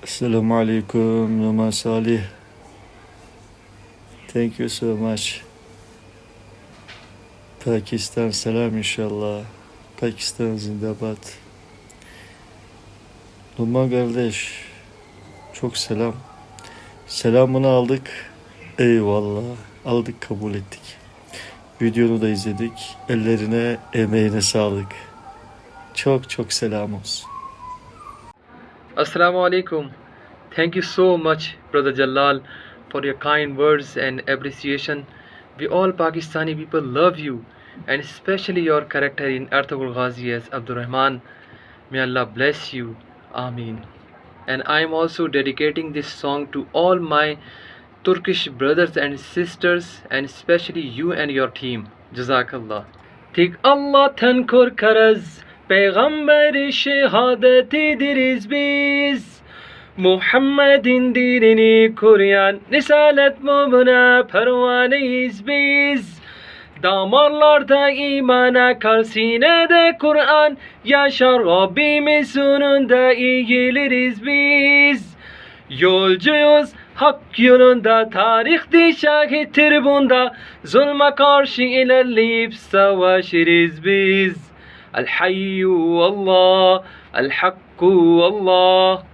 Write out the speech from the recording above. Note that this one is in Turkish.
Assalamu alaikum, Noman Shah. Thank you so much. Pakistan selam inşallah. Pakistan zindabad. Numan kardeş, çok selam. Selamını aldık. Eyvallah. Aldık, kabul ettik. Videonu da izledik. Ellerine, emeğine sağlık. Çok çok selam olsun. Assalamu alaikum. Thank you so much, Brother Jalal, for your kind words and appreciation. We all Pakistani people love you, and especially your character in Ertugrul Ghazi as Abdul Rehman. May Allah bless you. Ameen. And I am also dedicating this song to all my Turkish brothers and sisters, and especially you and your team. Jazakallah. Tek Allah'tan korkarız, peygamberi şehadet ederiz biz. Muhammed'in dinini koruyan risalet mumuna pervaneyiz biz. Damarlarda imana kal sinede Kur'an yaşar Rabbimiz sonunda iyi geliriz biz. Yolcuyuz hak yolunda, tarihte şahittir bunda. Zulme karşı ilerleyip savaşırız biz. El hayyu Allah, el hakku Allah.